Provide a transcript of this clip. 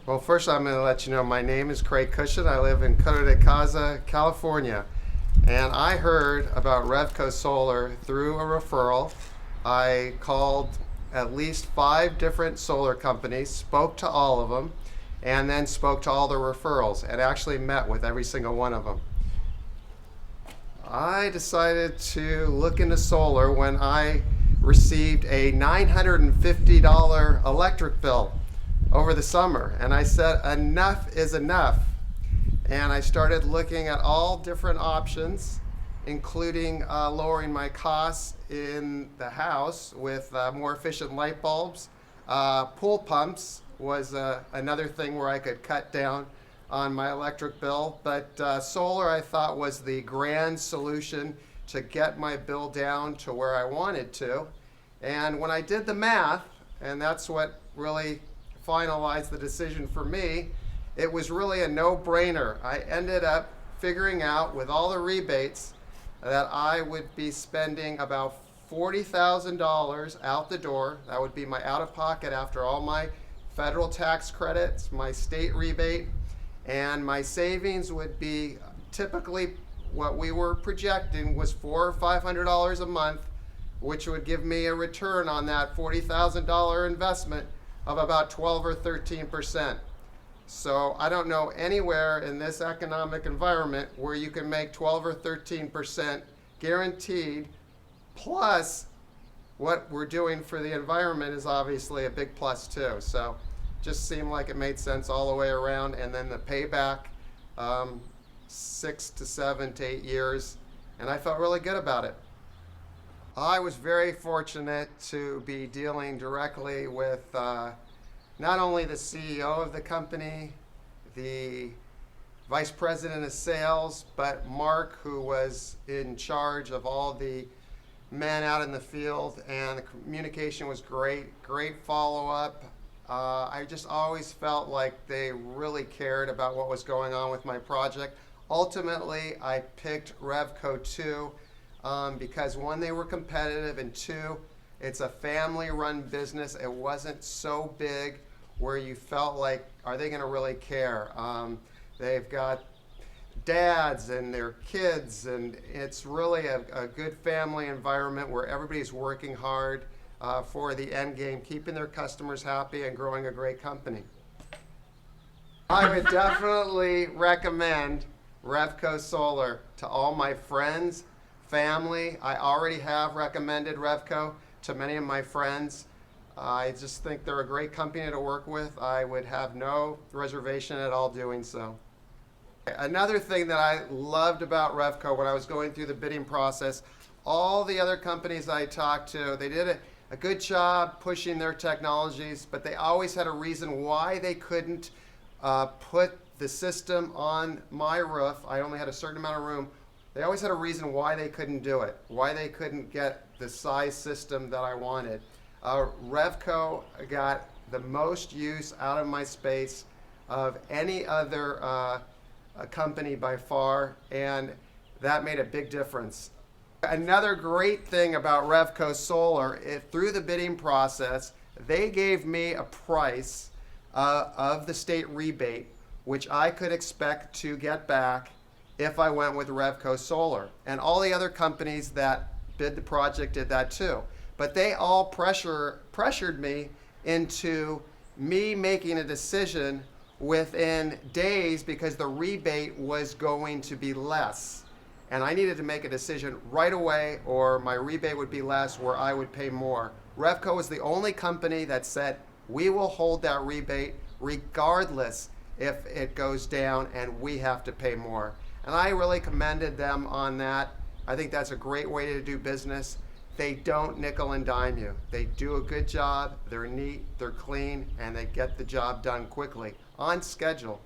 Well, first I'm going to let you know my name is Kushen. I live in Coto de Caza, California. And I heard about Revco Solar through a referral. I called at least 5 different solar companies, spoke to all of them, and then spoke to all the referrals and actually met with every single one of them. I decided to look into solar when I received a $950 electric bill over the summer, and I said enough is enough, and I started looking at all different options, including lowering my costs in the house with more efficient light bulbs. Pool pumps was another thing where I could cut down on my electric bill, but solar I thought was the grand solution to get my bill down to where I wanted to. And when I did the math, and that's what really finalized the decision for me, it was really a no-brainer. I ended up figuring out with all the rebates that I would be spending about $40,000 out the door. That would be my out-of-pocket after all my federal tax credits, my state rebate, and my savings would be typically what we were projecting was $400 or $500 a month, which would give me a return on that $40,000 investment of about 12 or 13%. So I don't know anywhere in this economic environment where you can make 12 or 13% guaranteed, plus what we're doing for the environment is obviously a big plus too. So just seemed like it made sense all the way around, and then the payback, 6 to 7 to 8 years, and I felt really good about it. I was very fortunate to be dealing directly with not only the CEO of the company, the vice president of sales, but Mark, who was in charge of all the men out in the field, and the communication was great follow-up. I just always felt like they really cared about what was going on with my project. Ultimately, I picked Revco 2 because 1, they were competitive, and 2, it's a family-run business. It wasn't so big where you felt like, are they going to really care? They've got dads and their kids, and it's really a good family environment where everybody's working hard for the end game, keeping their customers happy and growing a great company. I would definitely recommend Revco Solar to all my friends, family. I already have recommended Revco to many of my friends. I just think they're a great company to work with. I would have no reservation at all doing so. Another thing that I loved about Revco when I was going through the bidding process, all the other companies I talked to, they did a good job pushing their technologies, but they always had a reason why they couldn't put the system on my roof. I only had a certain amount of room. They always had a reason why they couldn't do it, why they couldn't get the size system that I wanted. Revco got the most use out of my space of any other company by far, and that made a big difference. Another great thing about Revco Solar, through the bidding process, they gave me a price of the state rebate, which I could expect to get back if I went with Revco Solar. And all the other companies that bid the project did that too. But they all pressured me into me making a decision within days because the rebate was going to be less. And I needed to make a decision right away, or my rebate would be less, where I would pay more. Revco was the only company that said, we will hold that rebate regardless if it goes down and we have to pay more. And I really commended them on that. I think that's a great way to do business. They don't nickel and dime you. They do a good job, they're neat, they're clean, and they get the job done quickly, on schedule.